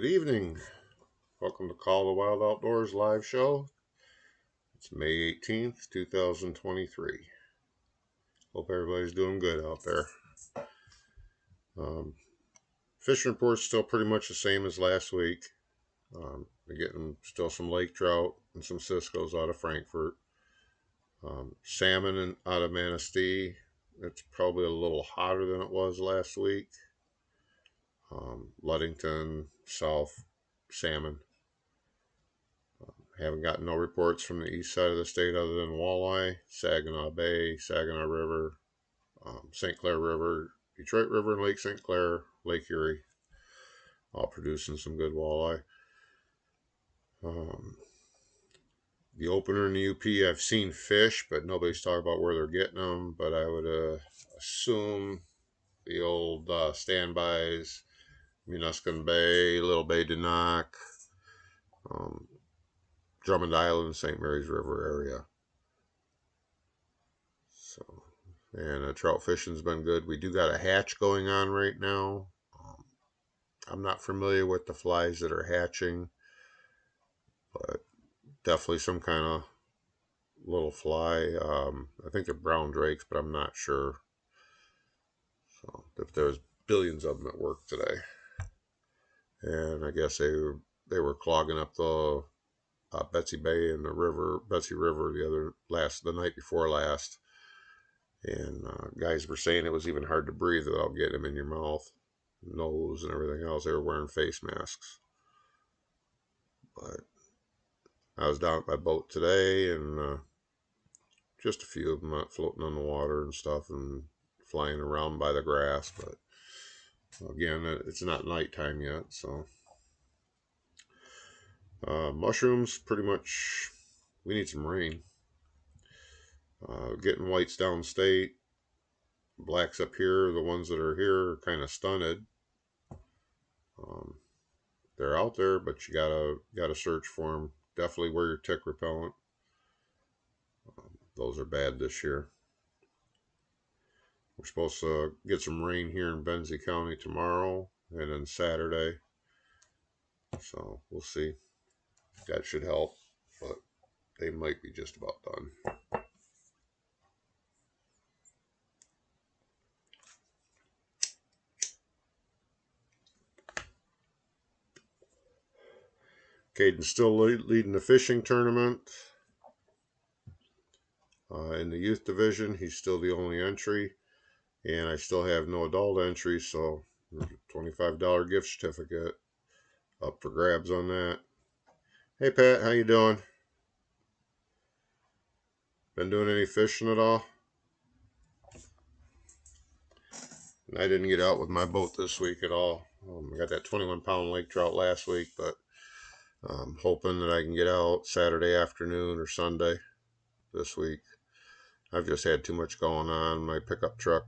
evening. Welcome to Call the Wild Outdoors live show. It's May 18th, 2023. Hope everybody's doing good out there. Fishing report's still pretty much the same as last week. We're getting still some lake trout and some Cisco's out of Frankfort. Salmon out of Manistee. It's probably a little hotter than it was last week. Ludington, South, salmon. Haven't gotten no reports from the east side of the state other than walleye, Saginaw Bay, Saginaw River, St. Clair River, Detroit River, and Lake St. Clair, Lake Erie, all producing some good walleye. The opener in the UP, I've seen fish, but nobody's talking about where they're getting them. But I would assume the old standbys, Munuscan Bay, Little Bay de Noc, Drummond Island, St. Mary's River area. So, and trout fishing's been good. We do got a hatch going on right now. I'm not familiar with the flies that are hatching, but definitely some kind of little fly. I think they're brown drakes, but I'm not sure. So if there's billions of them at work today, and I guess they were clogging up the Betsy Bay and the Betsy River the night before last, and guys were saying it was even hard to breathe without getting them in your mouth, nose, and everything else. They were wearing face masks. But I was down at my boat today, and just a few of them floating on the water and stuff and flying around by the grass. But again, it's not nighttime yet, so mushrooms, pretty much, we need some rain. Getting whites downstate, blacks up here. The ones that are here are kind of stunted. They're out there, but you gotta search for them. Definitely wear your tick repellent. Those are bad this year. We're supposed to get some rain here in Benzie County tomorrow and then Saturday. So we'll see. That should help, but they might be just about done. Caden's still leading the fishing tournament. In the youth division, he's still the only entry, and I still have no adult entry, so there's a $25 gift certificate up for grabs on that. Hey Pat, how you doing? Been doing any fishing at all? I didn't get out with my boat this week at all. I got that 21-pound lake trout last week, but I'm hoping that I can get out Saturday afternoon or Sunday this week. I've just had too much going on. My pickup truck,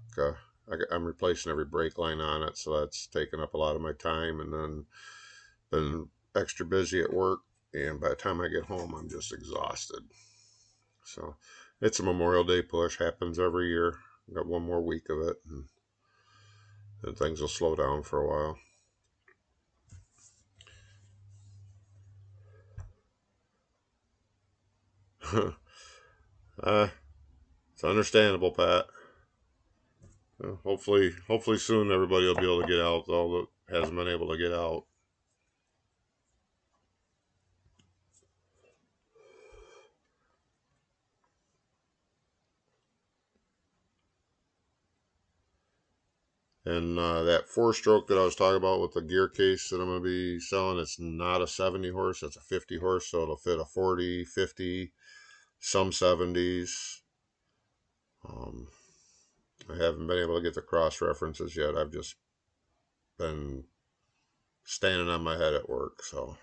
I'm replacing every brake line on it, so that's taken up a lot of my time, and then been extra busy at work, and by the time I get home, I'm just exhausted. So it's a Memorial Day push, happens every year. Got one more week of it, and then things will slow down for a while. It's understandable, Pat. Hopefully soon everybody will be able to get out, all that hasn't been able to get out. And that 4-stroke that I was talking about with the gear case that I'm going to be selling, it's not a 70 horse, it's a 50 horse, so it'll fit a 40, 50, some 70s. I haven't been able to get the cross references yet. I've just been standing on my head at work, so.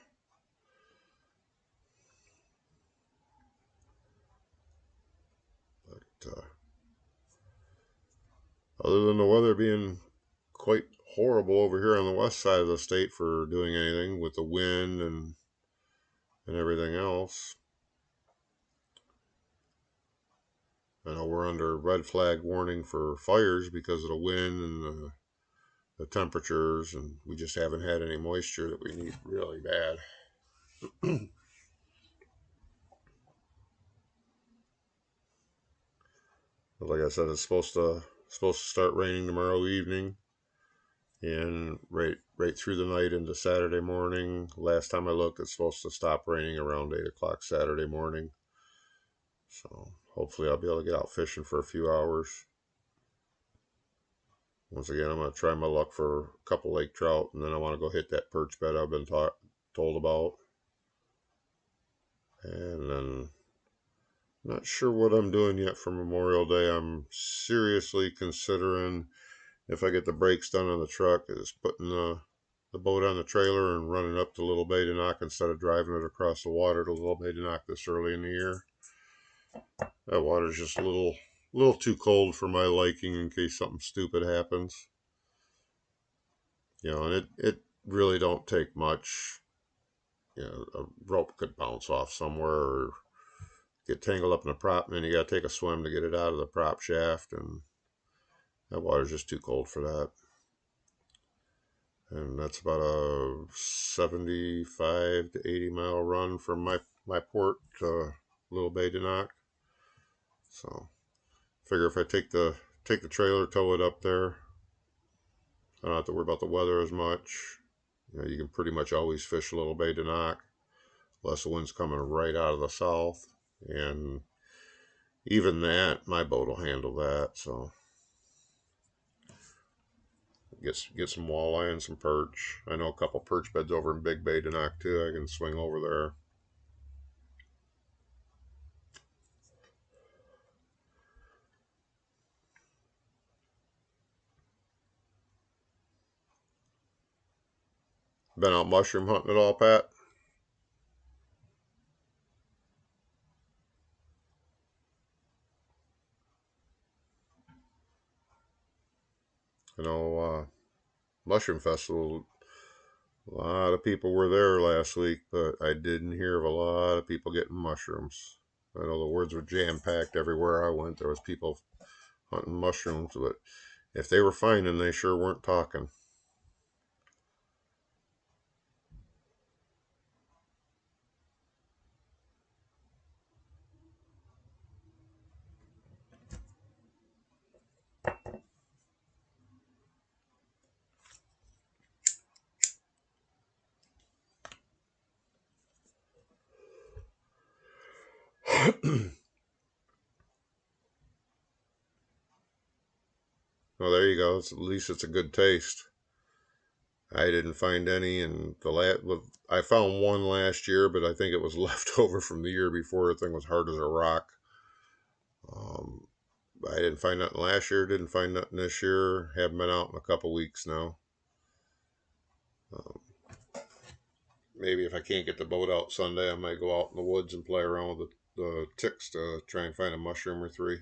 But other than the weather being quite horrible over here on the west side of the state for doing anything with the wind and everything else, I know we're under red flag warning for fires because of the wind and the the temperatures, and we just haven't had any moisture that we need really bad. But like I said, it's supposed to start raining tomorrow evening, and right through the night into Saturday morning. Last time I looked, it's supposed to stop raining around 8 o'clock Saturday morning. So hopefully I'll be able to get out fishing for a few hours. Once again, I'm going to try my luck for a couple lake trout, and then I want to go hit that perch bed I've been told about. And then, not sure what I'm doing yet for Memorial Day. I'm seriously considering, if I get the brakes done on the truck, is putting the boat on the trailer and running up to Little Bay de Noc instead of driving it across the water to Little Bay de Noc this early in the year. That water's just a little too cold for my liking in case something stupid happens. And it really don't take much. A rope could bounce off somewhere or get tangled up in a prop, and then you got to take a swim to get it out of the prop shaft, and that water's just too cold for that. And that's about a 75 to 80 mile run from my port to Little Bay de Noc. So figure if I take the trailer, tow it up there, I don't have to worry about the weather as much. You can pretty much always fish Little Bay de Noc unless the wind's coming right out of the south, and even that, my boat will handle that. So get some walleye and some perch. I know a couple perch beds over in Big Bay de Noc too. I can swing over there. Been out mushroom hunting at all, Pat? Mushroom Festival, a lot of people were there last week, but I didn't hear of a lot of people getting mushrooms. I know the woods were jam-packed everywhere I went. There was people hunting mushrooms, but if they were finding, they sure weren't talking. Well, there you go. At least it's a good taste. I didn't find any, and I found one last year, but I think it was left over from the year before. The thing was hard as a rock. Um, I didn't find nothing last year. Didn't find nothing this year. Haven't been out in a couple weeks now. Um, Maybe if I can't get the boat out Sunday, I might go out in the woods and play around with the ticks to try and find a mushroom or three.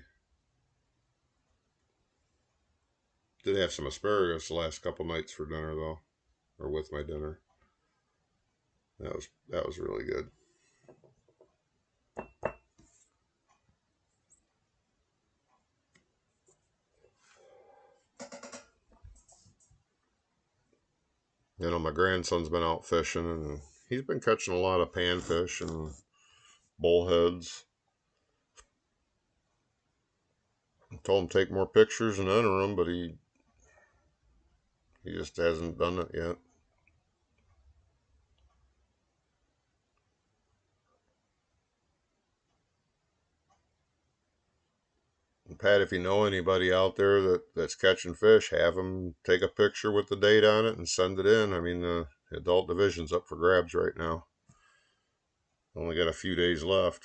Did have some asparagus the last couple nights for dinner though, or with my dinner. That was really good. My grandson's been out fishing, and he's been catching a lot of panfish and bullheads. I told him to take more pictures and enter them, but he just hasn't done it yet. And Pat, if you know anybody out there that's catching fish, have them take a picture with the date on it and send it in. I mean, the adult division's up for grabs right now. Only got a few days left.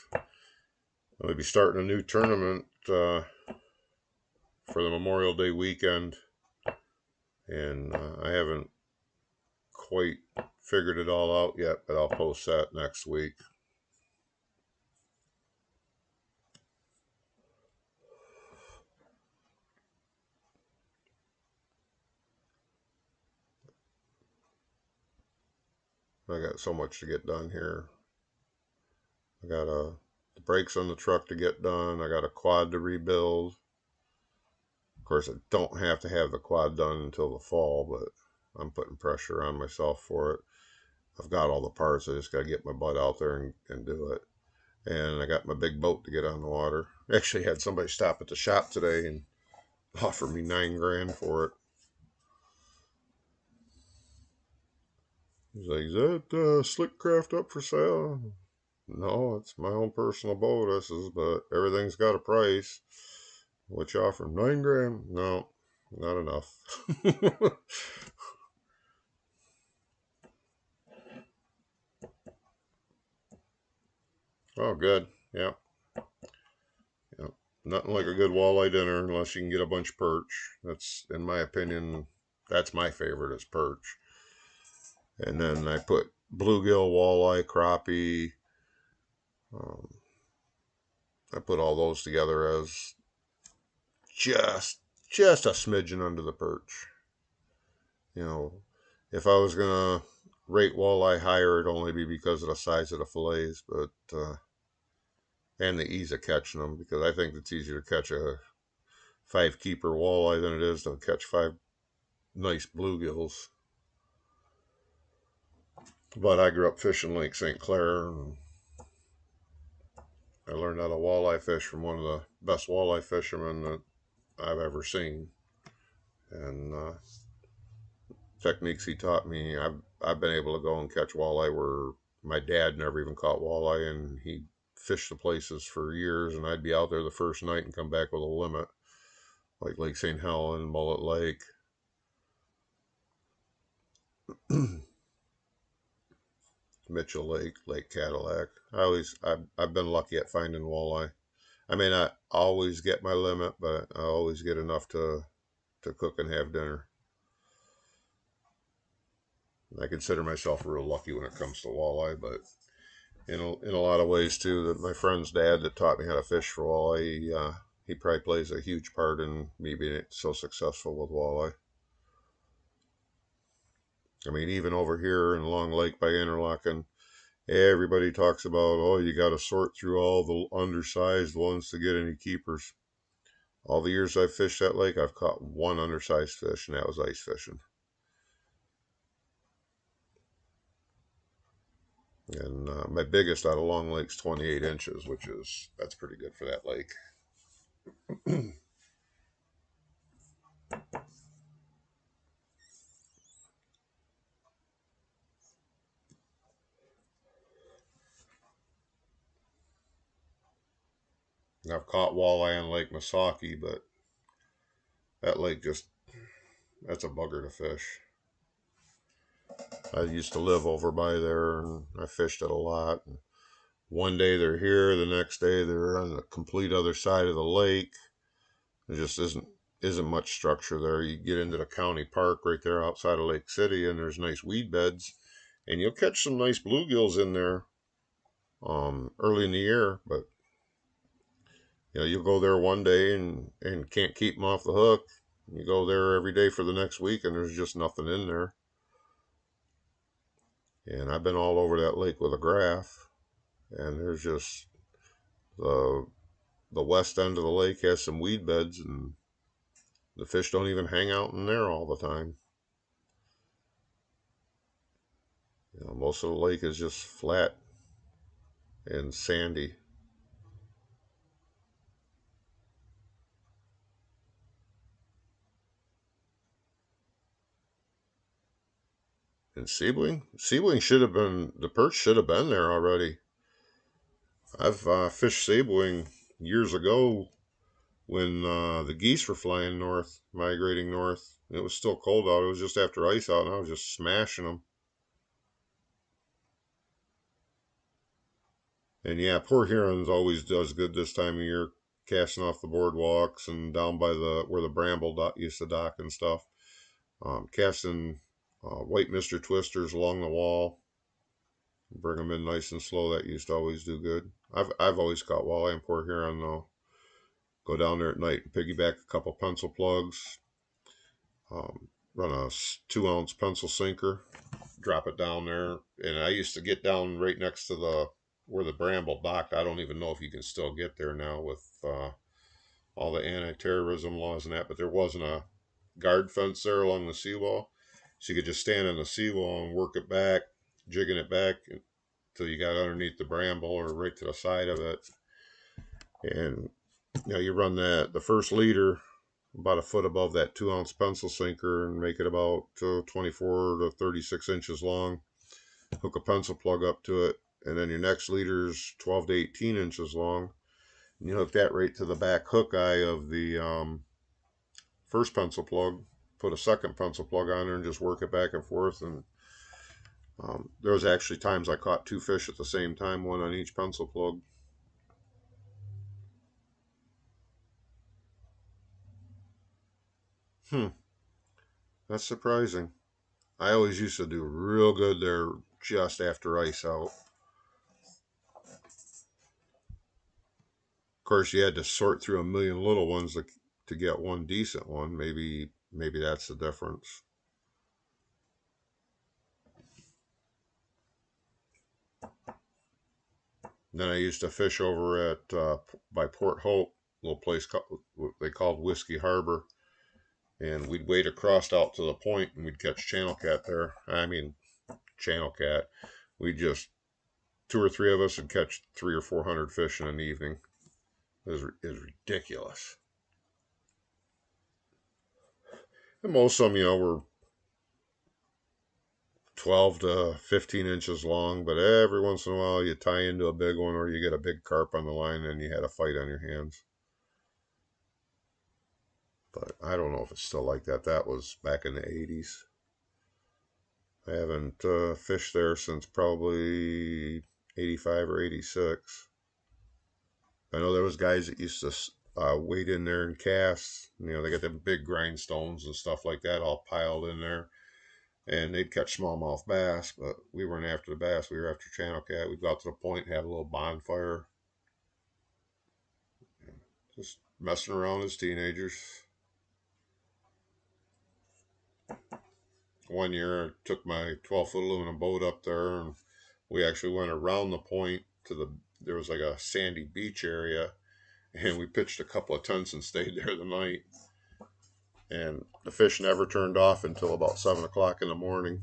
I'll be starting a new tournament for the Memorial Day weekend, and I haven't quite figured it all out yet, but I'll post that next week. I got so much to get done here. I got the brakes on the truck to get done. I got a quad to rebuild, course, I don't have to have the quad done until the fall, but I'm putting pressure on myself for it. I've got all the parts. I just got to get my butt out there and do it. And I got my big boat to get on the water. Actually had somebody stop at the shop today and offer me $9,000 for it. He's like, "Is that Slickcraft up for sale?" No, it's my own personal boat. I says, but everything's got a price. What you offer? $9,000? No, not enough. Oh, good. Yeah. Yeah. Nothing like a good walleye dinner unless you can get a bunch of perch. That's, in my opinion, that's my favorite is perch. And then I put bluegill, walleye, crappie. Um, I put all those together as just just a smidgen under the perch. You know, if I was gonna rate walleye higher, it'd only be because of the size of the fillets, but and the ease of catching them. Because I think it's easier to catch a 5 keeper walleye than it is to catch 5 nice bluegills. But I grew up fishing Lake St. Clair, and I learned how to walleye fish from one of the best walleye fishermen that I've ever seen. And techniques he taught me, I've been able to go and catch walleye where my dad never even caught walleye, and he fished the places for years, and I'd be out there the first night and come back with a limit, like Lake St. Helen, Mullet Lake. Mitchell Lake, Lake Cadillac. I've been lucky at finding walleye. I may not always get my limit, but I always get enough to cook and have dinner. I consider myself real lucky when it comes to walleye, but in a lot of ways too. That my friend's dad that taught me how to fish for walleye, he probably plays a huge part in me being so successful with walleye. I mean, even over here in Long Lake by Interlaken, everybody talks about, oh, you got to sort through all the undersized ones to get any keepers. All the years I've fished that lake, I've caught one undersized fish, and that was ice fishing. And my biggest out of Long Lake's 28 inches, that's pretty good for that lake. And I've caught walleye on Lake Misaki, but that lake that's a bugger to fish. I used to live over by there, and I fished it a lot. And one day they're here, the next day they're on the complete other side of the lake. There just isn't much structure there. You get into the county park right there outside of Lake City, and there's nice weed beds, and you'll catch some nice bluegills in there early in the year. But you'll go there one day and can't keep them off the hook. You go there every day for the next week, and there's just nothing in there. And I've been all over that lake with a graph, and there's just the the west end of the lake has some weed beds, and the fish don't even hang out in there all the time. Most of the lake is just flat and sandy. And Sebling should have been, the perch should have been there already. I've fished Sebling years ago when the geese were flying north, migrating north. It was still cold out. It was just after ice out, and I was just smashing them. And yeah, Port Huron's always does good this time of year, casting off the boardwalks and down by the where the Bramble used to dock and stuff. Casting white Mr. Twisters along the wall, bring them in nice and slow. That used to always do good. I've always caught walleye in Port Huron though. Go down there at night and piggyback a couple pencil plugs. Run a 2-ounce pencil sinker, drop it down there, and I used to get down right next to the where the Bramble docked. I don't even know if you can still get there now with all the anti-terrorism laws and that, but there wasn't a guard fence there along the seawall. So you could just stand on the seawall and work it back, jigging it back until you got underneath the bramble or right to the side of it. And you run the first leader about a foot above that 2 ounce pencil sinker and make it about 24 to 36 inches long. Hook a pencil plug up to it, and then your next leader's 12 to 18 inches long. And you hook that right to the back hook eye of the first pencil plug. Put a second pencil plug on there and just work it back and forth. And there was actually times I caught 2 fish at the same time, one on each pencil plug. That's surprising. I always used to do real good there just after ice out. Of course, you had to sort through a million little ones to get one decent one. Maybe that's the difference. Then I used to fish over at by Port Hope, a little place they called Whiskey Harbor, and we'd wade across out to the point and we'd catch channel cat there. I mean, channel cat. We just two or three of us would catch 300 or 400 fish in an evening. It was ridiculous. And most of them, were 12 to 15 inches long, but every once in a while you tie into a big one or you get a big carp on the line and you had a fight on your hands. But I don't know if it's still like that. That was back in the 80s. I haven't fished there since probably 85 or 86. I know there was guys that used to wade in there and cast. They got them big grindstones and stuff like that all piled in there. And they'd catch smallmouth bass, but we weren't after the bass. We were after channel cat. We'd go out to the point and have a little bonfire. Just messing around as teenagers. One year I took my 12-foot aluminum boat up there and we actually went around the point there was like a sandy beach area, and we pitched a couple of tents and stayed there the night. And the fish never turned off until about 7 o'clock in the morning.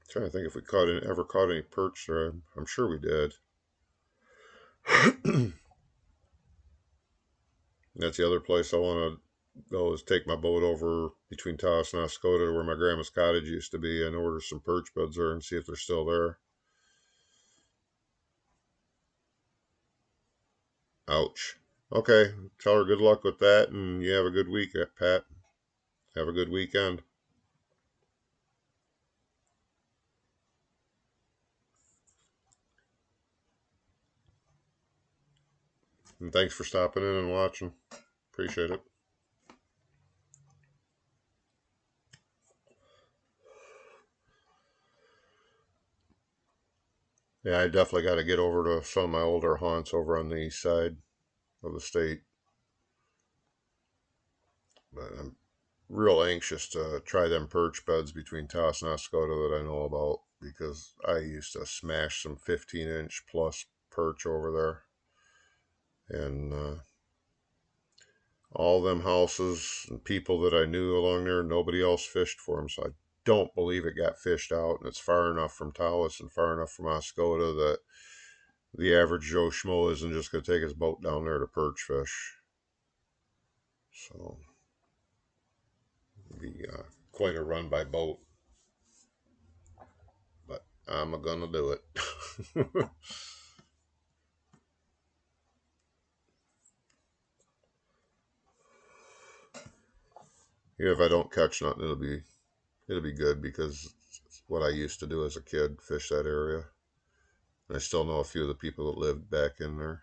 I'm trying to think if we ever caught any perch there. I'm sure we did. That's the other place I want to go, is take my boat over between Taos and Oscoda to where my grandma's cottage used to be and order some perch buds there and see if they're still there. Ouch. Okay, tell her good luck with that, and you have a good week, Pat. Have a good weekend. And thanks for stopping in and watching. Appreciate it. Yeah, I definitely got to get over to some of my older haunts over on the east side of the state. But I'm real anxious to try them perch beds between Taos and Oscoda that I know about, because I used to smash some 15-inch plus perch over there. And all them houses and people that I knew along there, nobody else fished for them. So I don't believe it got fished out. And it's far enough from Taos and far enough from Oscoda that the average Joe Schmo isn't just going to take his boat down there to perch fish. So it'll be quite a run by boat. But I'm going to do it. If I don't catch nothing, it'll be good, because it's what I used to do as a kid, fish that area. And I still know a few of the people that lived back in there.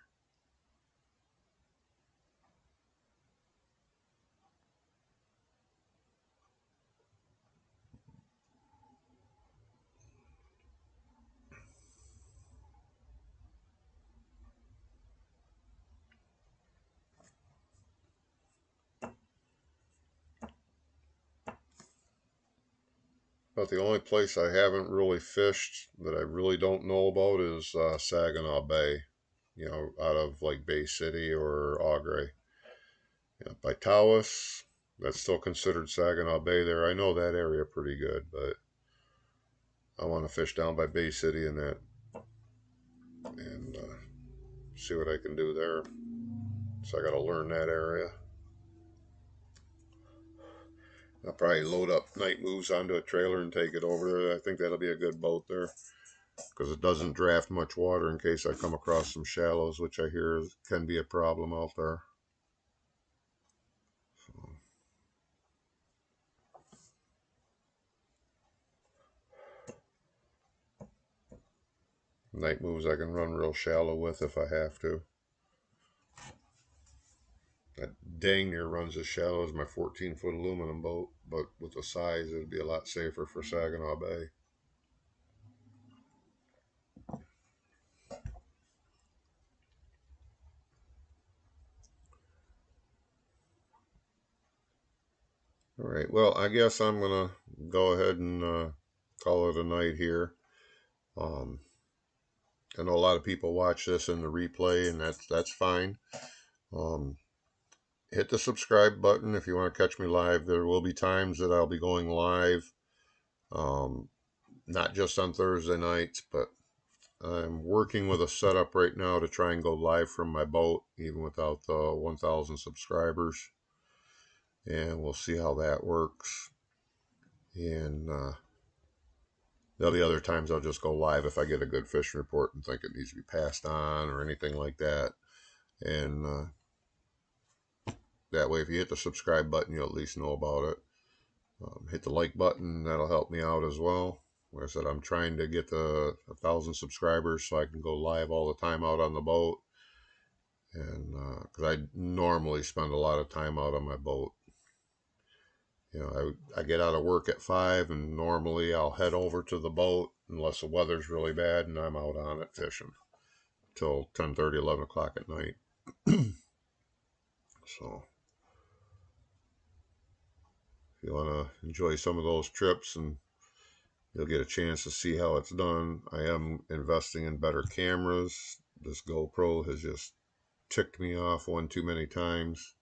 But the only place I haven't really fished that I really don't know about is Saginaw Bay, out of like Bay City or Augrey. By Tawas, that's still considered Saginaw Bay there. I know that area pretty good, but I want to fish down by Bay City and see what I can do there. So I got to learn that area. I'll probably load up Night Moves onto a trailer and take it over there. I think that'll be a good boat there because it doesn't draft much water in case I come across some shallows, which I hear can be a problem out there. So, Night Moves I can run real shallow with if I have to. That dang near runs as shallow as my 14-foot aluminum boat, but with the size, it'd be a lot safer for Saginaw Bay. All right, well, I guess I'm going to go ahead and call it a night here. Um, I know a lot of people watch this in the replay, and that's fine. Hit the subscribe button if you want to catch me live. There will be times that I'll be going live, not just on Thursday nights, but I'm working with a setup right now to try and go live from my boat, even without the 1,000 subscribers. And we'll see how that works. And there'll be other times I'll just go live if I get a good fishing report and think it needs to be passed on or anything like that. And that way, if you hit the subscribe button, you'll at least know about it. Hit the like button. That'll help me out as well. Like I said, I'm trying to get to 1,000 subscribers so I can go live all the time out on the boat. And because I normally spend a lot of time out on my boat. I get out of work at 5, and normally I'll head over to the boat unless the weather's really bad, and I'm out on it fishing till 10:30, 11 o'clock at night. So if you want to enjoy some of those trips and you'll get a chance to see how it's done, I am investing in better cameras. This GoPro has just ticked me off one too many times.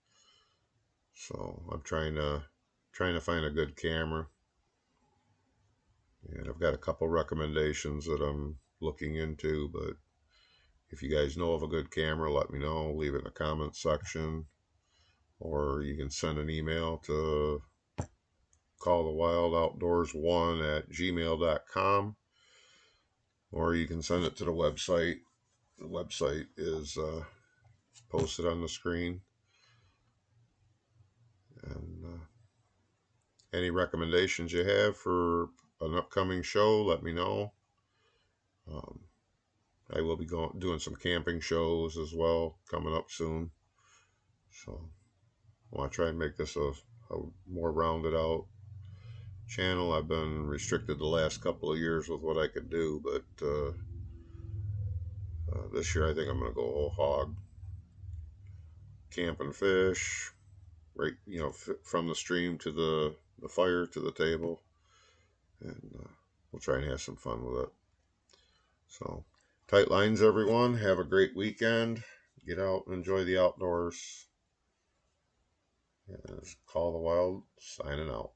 So I'm trying to find a good camera. And I've got a couple recommendations that I'm looking into, but if you guys know of a good camera, let me know. Leave it in the comments section. Or you can send an email to callthewildoutdoors1@gmail.com. Or you can send it to the website. The website is posted on the screen. And any recommendations you have for an upcoming show, let me know. I will be doing some camping shows as well coming up soon. So I want to try and make this a more rounded out channel. I've been restricted the last couple of years with what I could do, but this year I think I'm going to go whole hog. Camp and fish, right? From the stream to the fire to the table, and we'll try and have some fun with it. So, tight lines, everyone. Have a great weekend. Get out and enjoy the outdoors. Call the Wild signing out.